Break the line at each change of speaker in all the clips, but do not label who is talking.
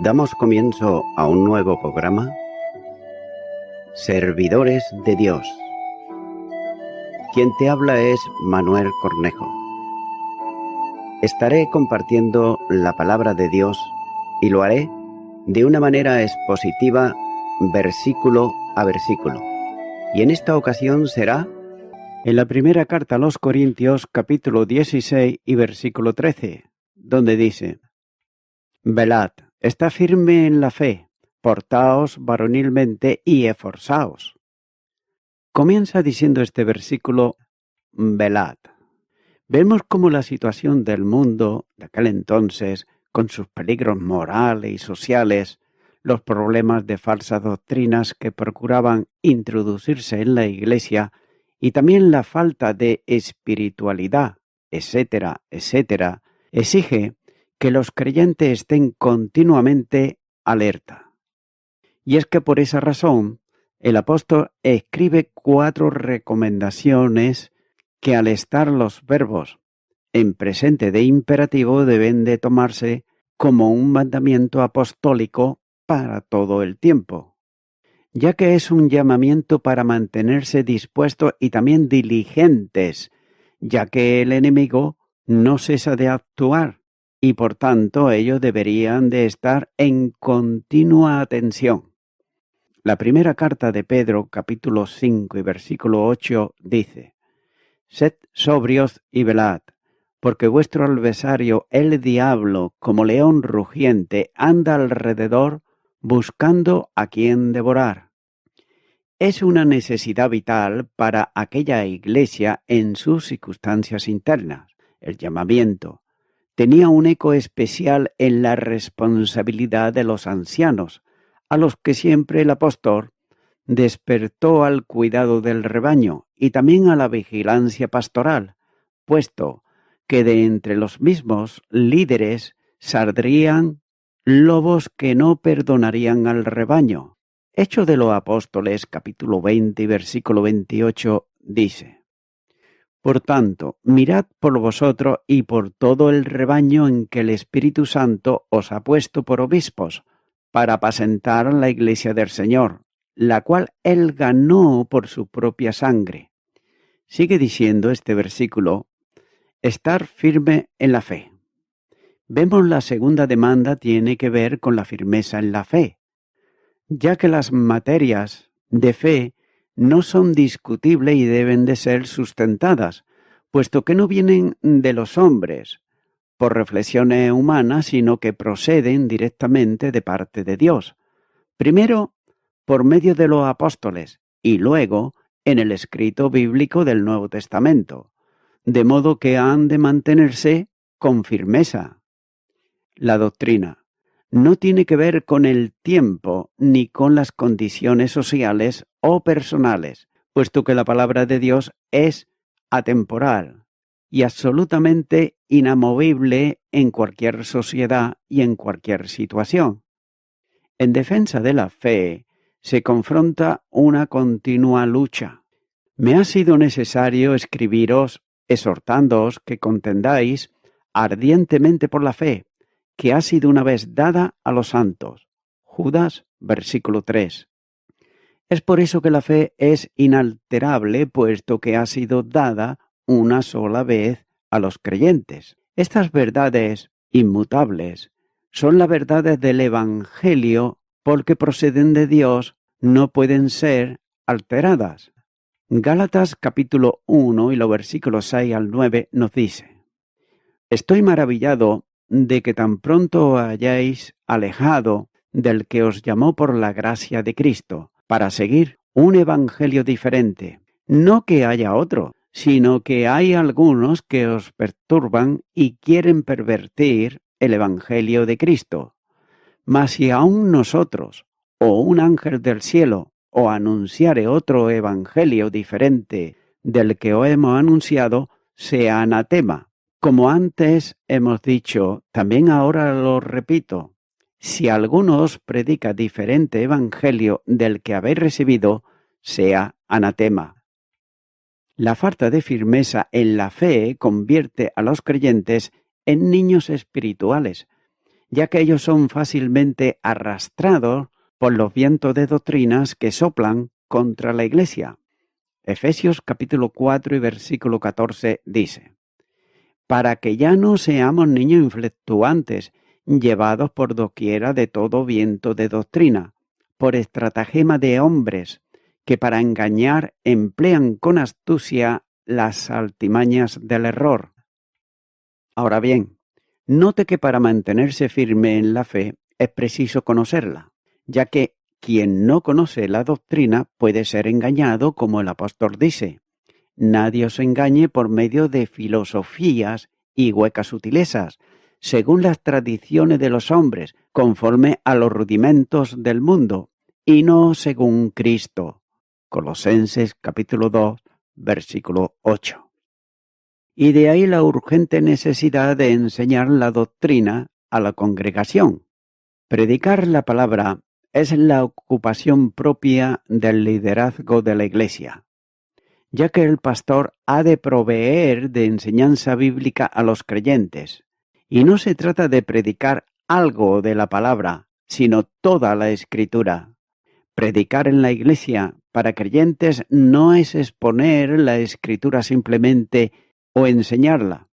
Damos comienzo a un nuevo programa, Servidores de Dios. Quien te habla es Manuel Cornejo. Estaré compartiendo la palabra de Dios y lo haré de una manera expositiva, versículo a versículo. Y en esta ocasión será en la primera carta a los Corintios, capítulo 16 y versículo 13, donde dice: Velad, está firme en la fe, portaos varonilmente y esforzaos. Comienza diciendo este versículo, velad. Vemos cómo la situación del mundo de aquel entonces, con sus peligros morales y sociales, los problemas de falsas doctrinas que procuraban introducirse en la Iglesia y también la falta de espiritualidad, etcétera, etcétera, exige que los creyentes estén continuamente alerta. Y es que por esa razón, el apóstol escribe 4 recomendaciones que al estar los verbos en presente de imperativo deben de tomarse como un mandamiento apostólico para todo el tiempo, ya que es un llamamiento para mantenerse dispuestos y también diligentes, ya que el enemigo no cesa de actuar y por tanto ellos deberían de estar en continua atención. La primera carta de Pedro, capítulo 5 y versículo 8, dice: Sed sobrios y velad, porque vuestro adversario, el diablo, como león rugiente, anda alrededor buscando a quien devorar. Es una necesidad vital para aquella iglesia en sus circunstancias internas. El llamamiento tenía un eco especial en la responsabilidad de los ancianos, a los que siempre el apóstol despertó al cuidado del rebaño y también a la vigilancia pastoral, puesto que de entre los mismos líderes saldrían lobos que no perdonarían al rebaño. Hechos de los Apóstoles, capítulo 20 y versículo 28, dice: Por tanto, mirad por vosotros y por todo el rebaño en que el Espíritu Santo os ha puesto por obispos, para apacentar la iglesia del Señor, la cual Él ganó por su propia sangre. Sigue diciendo este versículo: estar firme en la fe. Vemos la segunda demanda tiene que ver con la firmeza en la fe, ya que las materias de fe no son discutibles y deben de ser sustentadas, puesto que no vienen de los hombres, por reflexiones humanas, sino que proceden directamente de parte de Dios. Primero, por medio de los apóstoles, y luego en el escrito bíblico del Nuevo Testamento, de modo que han de mantenerse con firmeza. La doctrina no tiene que ver con el tiempo ni con las condiciones sociales o personales, puesto que la palabra de Dios es atemporal y absolutamente inamovible en cualquier sociedad y en cualquier situación. En defensa de la fe se confronta una continua lucha. Me ha sido necesario escribiros exhortándoos que contendáis ardientemente por la fe, que ha sido una vez dada a los santos. Judas, versículo 3. Es por eso que la fe es inalterable, puesto que ha sido dada una sola vez a los creyentes. Estas verdades inmutables son las verdades del Evangelio, porque proceden de Dios, no pueden ser alteradas. Gálatas capítulo 1 y los versículos 6 al 9 nos dice: Estoy maravillado de que tan pronto os hayáis alejado del que os llamó por la gracia de Cristo, para seguir un evangelio diferente. No que haya otro, sino que hay algunos que os perturban y quieren pervertir el evangelio de Cristo. Mas si aún nosotros, o un ángel del cielo, o anunciare otro evangelio diferente del que os hemos anunciado, sea anatema. Como antes hemos dicho, también ahora lo repito: si alguno os predica diferente evangelio del que habéis recibido, sea anatema. La falta de firmeza en la fe convierte a los creyentes en niños espirituales, ya que ellos son fácilmente arrastrados por los vientos de doctrinas que soplan contra la Iglesia. Efesios capítulo 4 y versículo 14 dice: para que ya no seamos niños inflectuantes, llevados por doquiera de todo viento de doctrina, por estratagema de hombres, que para engañar emplean con astucia las altimañas del error. Ahora bien, note que para mantenerse firme en la fe es preciso conocerla, ya que quien no conoce la doctrina puede ser engañado, como el apóstol dice: nadie os engañe por medio de filosofías y huecas sutilezas, según las tradiciones de los hombres, conforme a los rudimentos del mundo, y no según Cristo. Colosenses capítulo 2, versículo 8. Y de ahí la urgente necesidad de enseñar la doctrina a la congregación. Predicar la palabra es la ocupación propia del liderazgo de la Iglesia, ya que el pastor ha de proveer de enseñanza bíblica a los creyentes. Y no se trata de predicar algo de la palabra, sino toda la Escritura. Predicar en la Iglesia para creyentes no es exponer la Escritura simplemente o enseñarla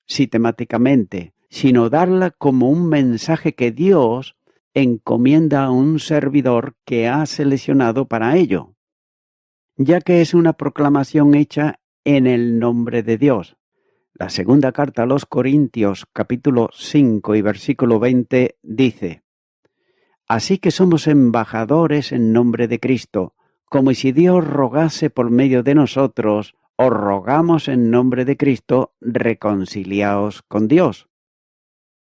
sistemáticamente, sino darla como un mensaje que Dios encomienda a un servidor que ha seleccionado para ello, ya que es una proclamación hecha en el nombre de Dios. La segunda carta a los Corintios, capítulo 5 y versículo 20, dice: así que somos embajadores en nombre de Cristo, como si Dios rogase por medio de nosotros, os rogamos en nombre de Cristo, reconciliaos con Dios.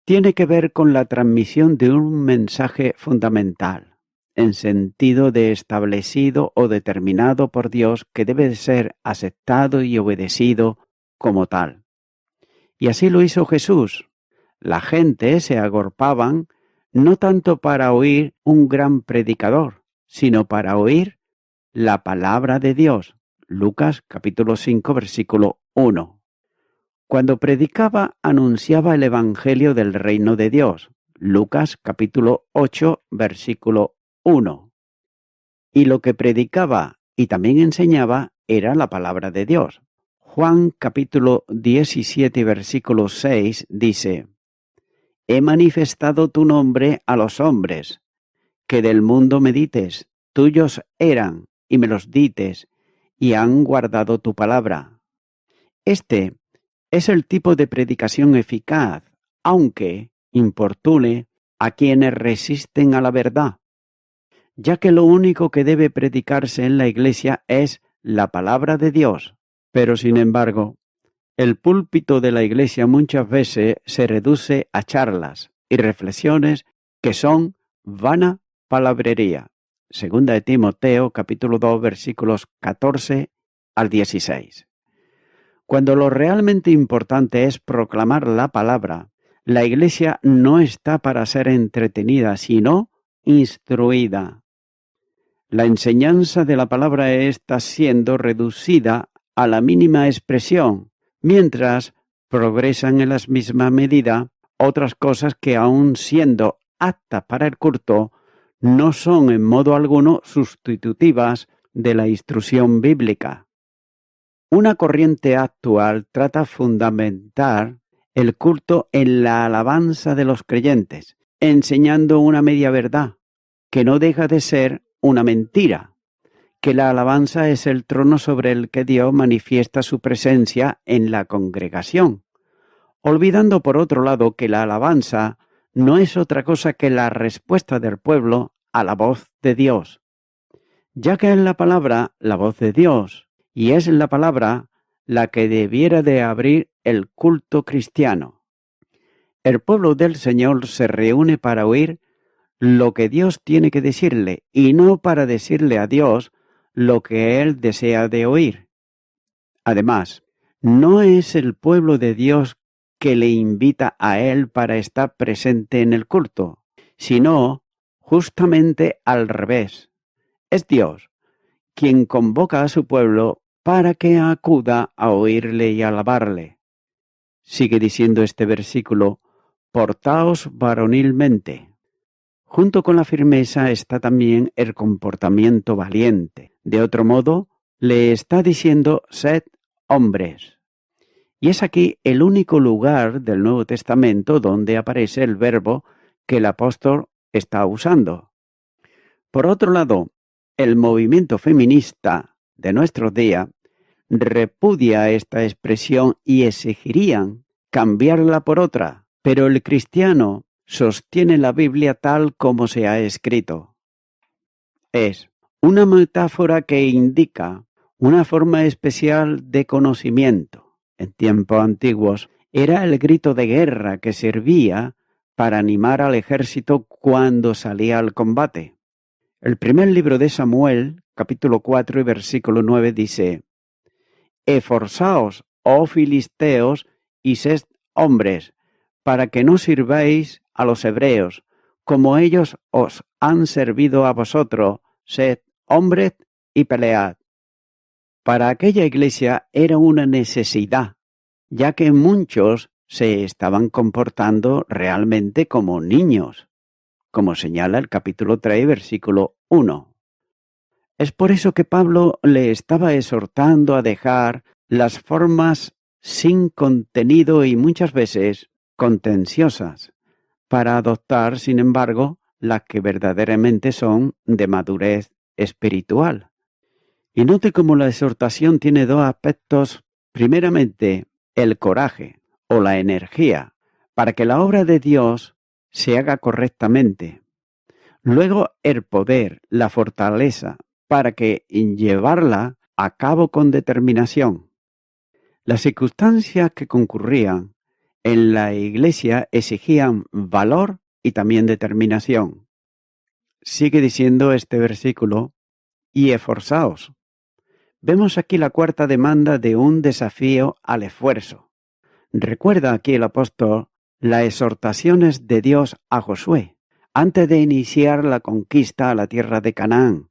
Tiene que ver con la transmisión de un mensaje fundamental, en sentido de establecido o determinado por Dios, que debe ser aceptado y obedecido como tal. Y así lo hizo Jesús. La gente se agolpaban no tanto para oír un gran predicador, sino para oír la palabra de Dios. Lucas capítulo 5 versículo 1. Cuando predicaba, anunciaba el Evangelio del reino de Dios. Lucas capítulo 8 versículo 1. Y lo que predicaba y también enseñaba era la palabra de Dios. Juan capítulo 17 versículo 6 dice: he manifestado tu nombre a los hombres, que del mundo me dites, tuyos eran, y me los dites, y han guardado tu palabra. Este es el tipo de predicación eficaz, aunque importune a quienes resisten a la verdad, ya que lo único que debe predicarse en la Iglesia es la palabra de Dios. Pero sin embargo, el púlpito de la Iglesia muchas veces se reduce a charlas y reflexiones que son vana palabrería. Segunda de Timoteo, capítulo 2, versículos 14 al 16. Cuando lo realmente importante es proclamar la palabra, la Iglesia no está para ser entretenida, sino instruida. La enseñanza de la palabra está siendo reducida a la mínima expresión, mientras progresan en la misma medida otras cosas que, aun siendo aptas para el culto, no son en modo alguno sustitutivas de la instrucción bíblica. Una corriente actual trata de fundamentar el culto en la alabanza de los creyentes, enseñando una media verdad, que no deja de ser una mentira, que la alabanza es el trono sobre el que Dios manifiesta su presencia en la congregación, olvidando por otro lado que la alabanza no es otra cosa que la respuesta del pueblo a la voz de Dios, ya que es la palabra la voz de Dios, y es la palabra la que debiera de abrir el culto cristiano. El pueblo del Señor se reúne para oír lo que Dios tiene que decirle, y no para decirle a Dios lo que Él desea de oír. Además, no es el pueblo de Dios que le invita a Él para estar presente en el culto, sino justamente al revés. Es Dios quien convoca a su pueblo para que acuda a oírle y alabarle. Sigue diciendo este versículo: portaos varonilmente. Junto con la firmeza está también el comportamiento valiente. De otro modo, le está diciendo, sed hombres. Y es aquí el único lugar del Nuevo Testamento donde aparece el verbo que el apóstol está usando. Por otro lado, el movimiento feminista de nuestros días repudia esta expresión y exigirían cambiarla por otra, pero el cristiano sostiene la Biblia tal como se ha escrito. Es una metáfora que indica una forma especial de conocimiento. En tiempos antiguos era el grito de guerra que servía para animar al ejército cuando salía al combate. El primer libro de Samuel, capítulo 4 y versículo 9 dice: Esforzaos, oh filisteos, y sed hombres, para que no sirváis a los hebreos, como ellos os han servido a vosotros, sed hombres y pelead. Para aquella iglesia era una necesidad, ya que muchos se estaban comportando realmente como niños, como señala el capítulo 3, versículo 1. Es por eso que Pablo le estaba exhortando a dejar las formas sin contenido y muchas veces contenciosas, para adoptar, sin embargo, las que verdaderamente son de madurez espiritual. Y note cómo la exhortación tiene dos aspectos. Primeramente, el coraje o la energía, para que la obra de Dios se haga correctamente. Luego, el poder, la fortaleza, para que llevarla a cabo con determinación. Las circunstancias que concurrían en la iglesia exigían valor y también determinación. Sigue diciendo este versículo, y esforzaos. Vemos aquí la cuarta demanda de un desafío al esfuerzo. Recuerda aquí el apóstol las exhortaciones de Dios a Josué, antes de iniciar la conquista a la tierra de Canaán,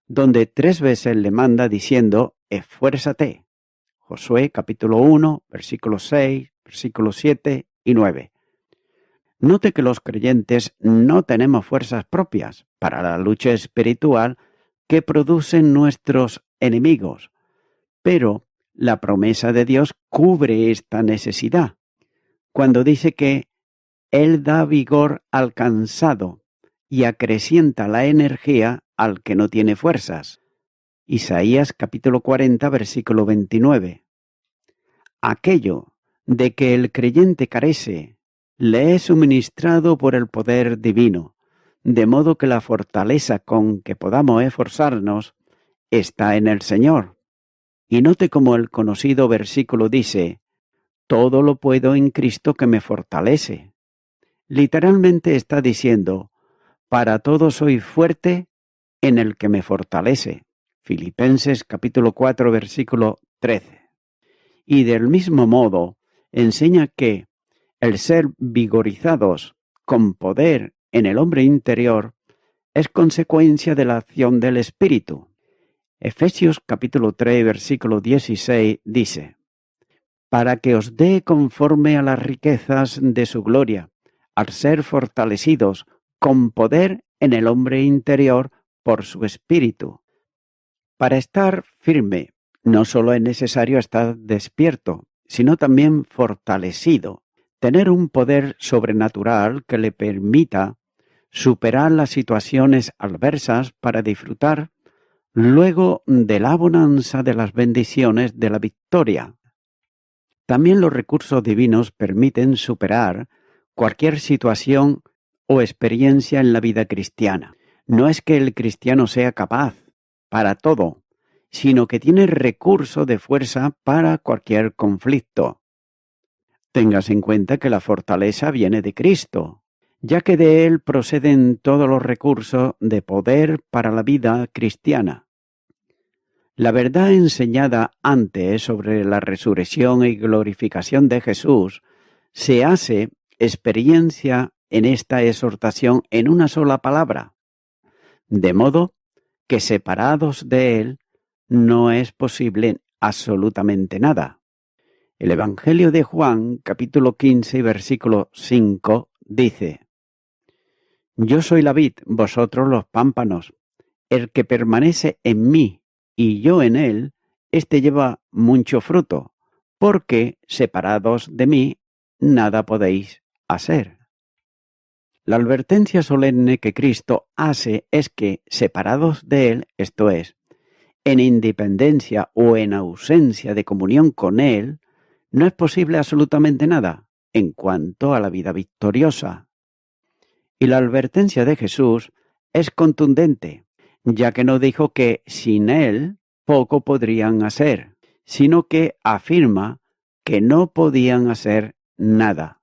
donde 3 veces le manda diciendo, esfuérzate. Josué capítulo 1, versículos 6, versículos 7 y 9. Note que los creyentes no tenemos fuerzas propias para la lucha espiritual que producen nuestros enemigos, pero la promesa de Dios cubre esta necesidad, cuando dice que Él da vigor al cansado y acrecienta la energía al que no tiene fuerzas. Isaías capítulo 40, versículo 29. Aquello de que el creyente carece, le es suministrado por el poder divino, de modo que la fortaleza con que podamos esforzarnos está en el Señor. Y note cómo el conocido versículo dice, todo lo puedo en Cristo que me fortalece. Literalmente está diciendo, para todo soy fuerte en el que me fortalece. Filipenses capítulo 4, versículo 13. Y del mismo modo, enseña que el ser vigorizados con poder en el hombre interior es consecuencia de la acción del Espíritu. Efesios capítulo 3, versículo 16 dice, para que os dé conforme a las riquezas de su gloria, al ser fortalecidos con poder en el hombre interior por su Espíritu. Para estar firme, no solo es necesario estar despierto, sino también fortalecido, tener un poder sobrenatural que le permita superar las situaciones adversas para disfrutar luego de la bonanza de las bendiciones de la victoria. También los recursos divinos permiten superar cualquier situación o experiencia en la vida cristiana. No es que el cristiano sea capaz para todo, sino que tiene recurso de fuerza para cualquier conflicto. Tengas en cuenta que la fortaleza viene de Cristo, ya que de Él proceden todos los recursos de poder para la vida cristiana. La verdad enseñada antes sobre la resurrección y glorificación de Jesús se hace experiencia en esta exhortación en una sola palabra, de modo que separados de Él no es posible absolutamente nada. El Evangelio de Juan, capítulo 15, versículo 5, dice: Yo soy la vid, vosotros los pámpanos. El que permanece en mí y yo en él, éste lleva mucho fruto, porque separados de mí nada podéis hacer. La advertencia solemne que Cristo hace es que, separados de él, esto es, en independencia o en ausencia de comunión con él, no es posible absolutamente nada en cuanto a la vida victoriosa. Y la advertencia de Jesús es contundente, ya que no dijo que sin él poco podrían hacer, sino que afirma que no podían hacer nada.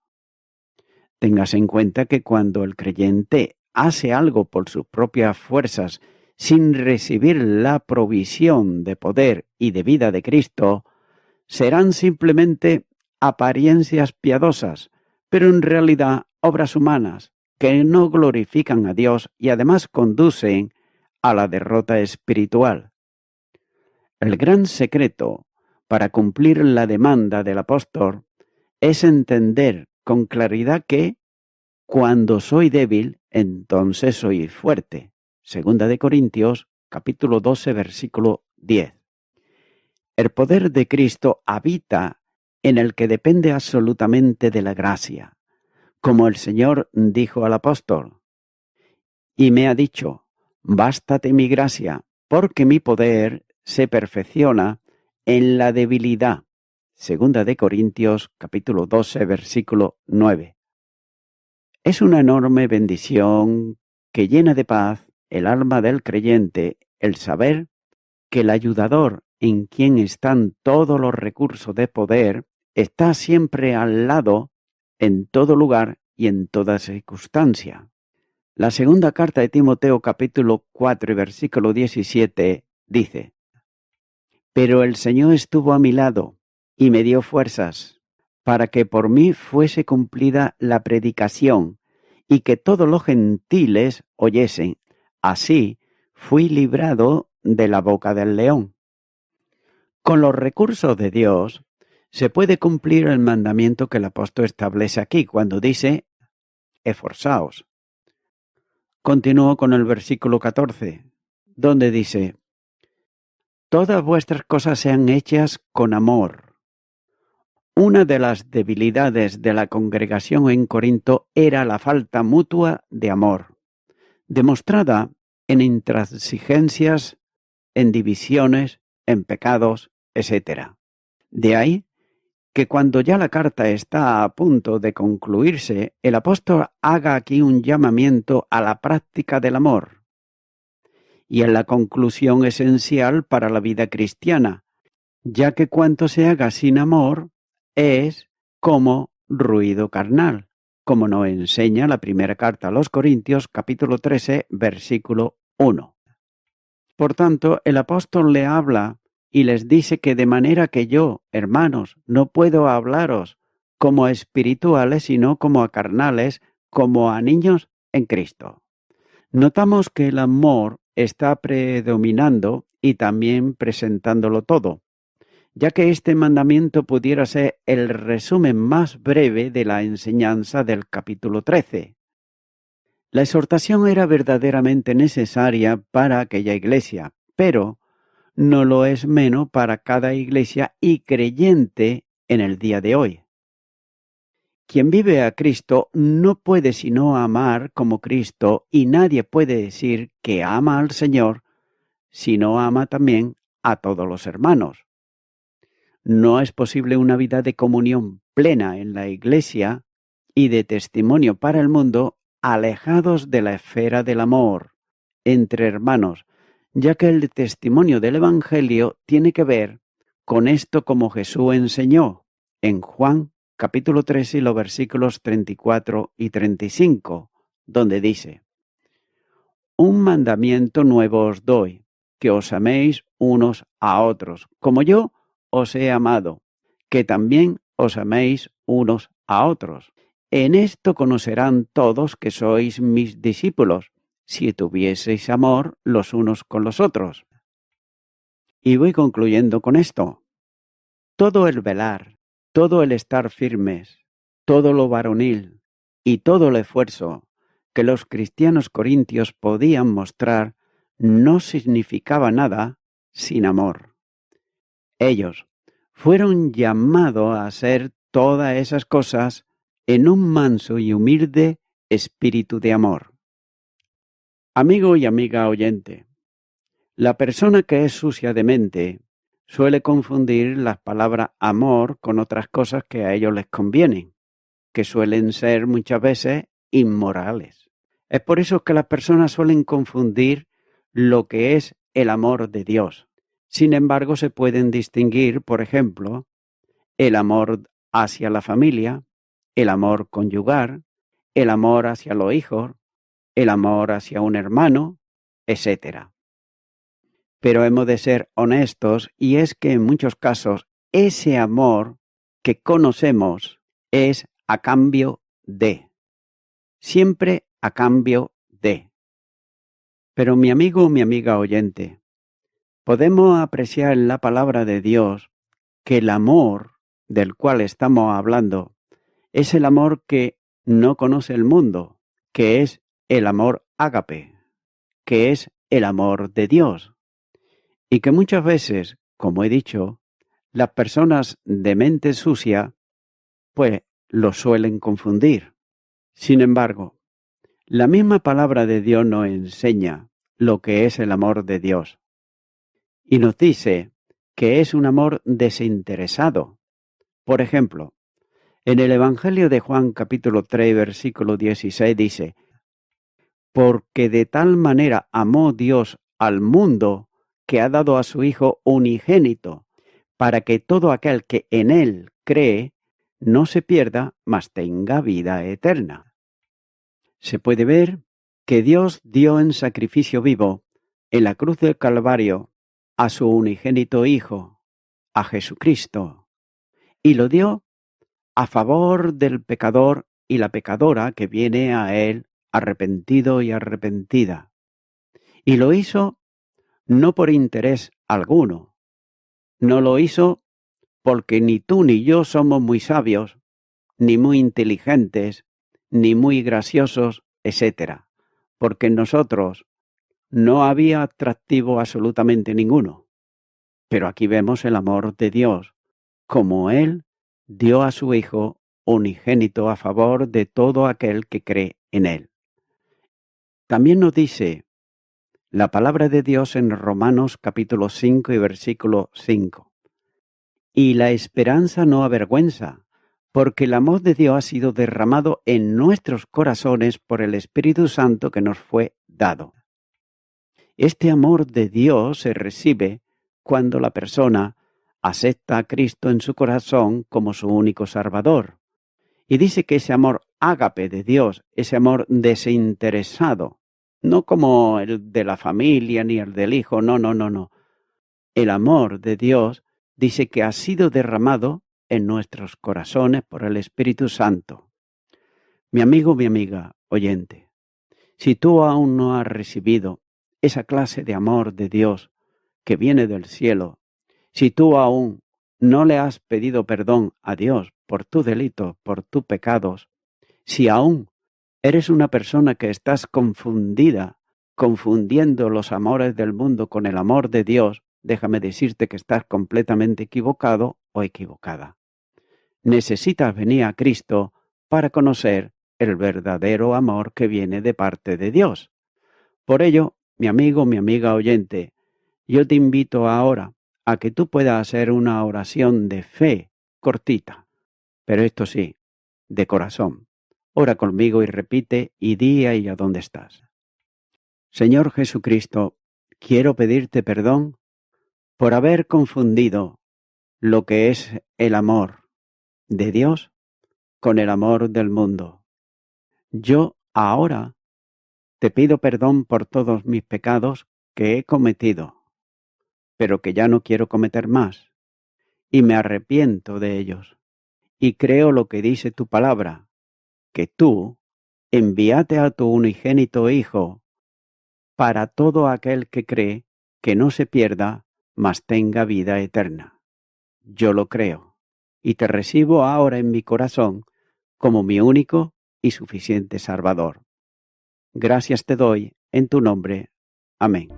Téngase en cuenta que cuando el creyente hace algo por sus propias fuerzas sin recibir la provisión de poder y de vida de Cristo, serán simplemente apariencias piadosas, pero en realidad obras humanas que no glorifican a Dios y además conducen a la derrota espiritual. El gran secreto para cumplir la demanda del apóstol es entender con claridad que cuando soy débil, entonces soy fuerte. Segunda de Corintios, capítulo 12, versículo 10. El poder de Cristo habita en el que depende absolutamente de la gracia, como el Señor dijo al apóstol, y me ha dicho: bástate mi gracia, porque mi poder se perfecciona en la debilidad. Segunda de Corintios, capítulo 12, versículo 9. Es una enorme bendición que llena de paz el alma del creyente el saber que el ayudador en quien están todos los recursos de poder está siempre al lado, en todo lugar y en toda circunstancia. La segunda carta de Timoteo capítulo 4 y versículo 17 dice: Pero el Señor estuvo a mi lado y me dio fuerzas para que por mí fuese cumplida la predicación y que todos los gentiles oyesen. Así fui librado de la boca del león. Con los recursos de Dios se puede cumplir el mandamiento que el apóstol establece aquí cuando dice: esforzaos. Continúo con el versículo 14, donde dice: todas vuestras cosas sean hechas con amor. Una de las debilidades de la congregación en Corinto era la falta mutua de amor, demostrada en intransigencias, en divisiones, en pecados, etc. De ahí que cuando ya la carta está a punto de concluirse, el apóstol haga aquí un llamamiento a la práctica del amor. Y en la conclusión esencial para la vida cristiana, ya que cuanto se haga sin amor es como ruido carnal, como nos enseña la primera carta a los Corintios, capítulo 13, versículo 1. Por tanto, el apóstol le habla y les dice que de manera que yo, hermanos, no puedo hablaros como a espirituales, sino como a carnales, como a niños en Cristo. Notamos que el amor está predominando y también presentándolo todo, ya que este mandamiento pudiera ser el resumen más breve de la enseñanza del capítulo 13. La exhortación era verdaderamente necesaria para aquella iglesia, pero no lo es menos para cada iglesia y creyente en el día de hoy. Quien vive a Cristo no puede sino amar como Cristo, y nadie puede decir que ama al Señor si no ama también a todos los hermanos. No es posible una vida de comunión plena en la iglesia y de testimonio para el mundo alejados de la esfera del amor entre hermanos, ya que el testimonio del Evangelio tiene que ver con esto como Jesús enseñó en Juan capítulo 13 y los versículos 34 y 35, donde dice: un mandamiento nuevo os doy, que os améis unos a otros, como yo os he amado, que también os améis unos a otros. En esto conocerán todos que sois mis discípulos, si tuvieseis amor los unos con los otros. Y voy concluyendo con esto. Todo el velar todo el estar firmes, todo lo varonil y todo el esfuerzo que los cristianos corintios podían mostrar no significaba nada sin amor. Ellos fueron llamados a hacer todas esas cosas en un manso y humilde espíritu de amor. Amigo y amiga oyente, la persona que es sucia de mente suele confundir las palabras amor con otras cosas que a ellos les convienen, que suelen ser muchas veces inmorales. Es por eso que las personas suelen confundir lo que es el amor de Dios. Sin embargo, se pueden distinguir, por ejemplo, el amor hacia la familia, el amor conyugal, el amor hacia los hijos, el amor hacia un hermano, etc. Pero hemos de ser honestos y es que en muchos casos ese amor que conocemos es a cambio de, siempre a cambio de. Pero mi amigo o mi amiga oyente, podemos apreciar en la palabra de Dios que el amor del cual estamos hablando es el amor que no conoce el mundo, que es el amor ágape, que es el amor de Dios. Y que muchas veces, como he dicho, las personas de mente sucia, pues lo suelen confundir. Sin embargo, la misma palabra de Dios nos enseña lo que es el amor de Dios. Y nos dice que es un amor desinteresado. Por ejemplo, en el Evangelio de Juan capítulo 3, versículo 16 dice: porque de tal manera amó Dios al mundo que ha dado a su Hijo unigénito, para que todo aquel que en él cree no se pierda, mas tenga vida eterna. Se puede ver que Dios dio en sacrificio vivo, en la cruz del Calvario, a su unigénito Hijo, a Jesucristo, y lo dio a favor del pecador y la pecadora que viene a él arrepentido y arrepentida. Y lo hizo no por interés alguno, no lo hizo porque ni tú ni yo somos muy sabios, ni muy inteligentes, ni muy graciosos, etc. Porque en nosotros no había atractivo absolutamente ninguno. Pero aquí vemos el amor de Dios, como Él dio a su Hijo unigénito a favor de todo aquel que cree en Él. También nos dice la palabra de Dios en Romanos capítulo 5 y versículo 5. Y la esperanza no avergüenza, porque el amor de Dios ha sido derramado en nuestros corazones por el Espíritu Santo que nos fue dado. Este amor de Dios se recibe cuando la persona acepta a Cristo en su corazón como su único Salvador. Y dice que ese amor ágape de Dios, ese amor desinteresado, no como el de la familia ni el del hijo, no. El amor de Dios dice que ha sido derramado en nuestros corazones por el Espíritu Santo. Mi amigo, mi amiga, oyente, si tú aún no has recibido esa clase de amor de Dios que viene del cielo, si tú aún no le has pedido perdón a Dios por tus delitos, por tus pecados, si aún eres una persona que estás confundida, confundiendo los amores del mundo con el amor de Dios, déjame decirte que estás completamente equivocado o equivocada. Necesitas venir a Cristo para conocer el verdadero amor que viene de parte de Dios. Por ello, mi amigo, mi amiga oyente, yo te invito ahora a que tú puedas hacer una oración de fe cortita, pero esto sí, de corazón. Ora conmigo y repite y di ahí a dónde estás. Señor Jesucristo, quiero pedirte perdón por haber confundido lo que es el amor de Dios con el amor del mundo. Yo ahora te pido perdón por todos mis pecados que he cometido, pero que ya no quiero cometer más, y me arrepiento de ellos, y creo lo que dice tu palabra, que tú envíate a tu unigénito Hijo para todo aquel que cree que no se pierda, mas tenga vida eterna. Yo lo creo. y te recibo ahora en mi corazón como mi único y suficiente Salvador. Gracias te doy en tu nombre. Amén.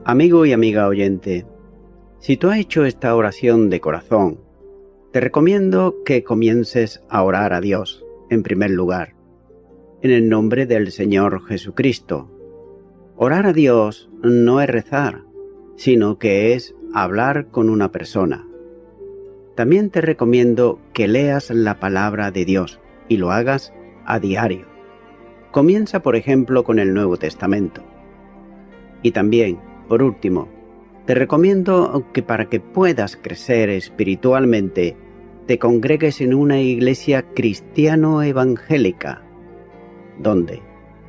Amigo y amiga oyente, si tú has hecho esta oración de corazón, te recomiendo que comiences a orar a Dios, en primer lugar, en el nombre del Señor Jesucristo. Orar a Dios no es rezar, sino que es hablar con una persona. También te recomiendo que leas la palabra de Dios y lo hagas a diario. Comienza, por ejemplo, con el Nuevo Testamento. Y también, por último, te recomiendo que para que puedas crecer espiritualmente, te congregues en una iglesia cristiano-evangélica, donde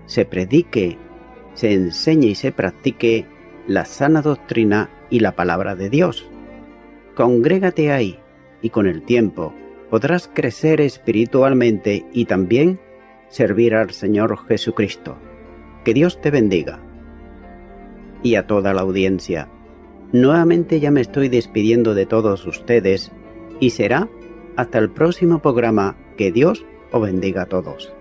se predique, se enseñe y se practique la sana doctrina y la palabra de Dios. Congrégate ahí y con el tiempo podrás crecer espiritualmente y también servir al Señor Jesucristo. Que Dios te bendiga. Y a toda la audiencia, nuevamente ya me estoy despidiendo de todos ustedes y será hasta el próximo programa. Que Dios os bendiga a todos.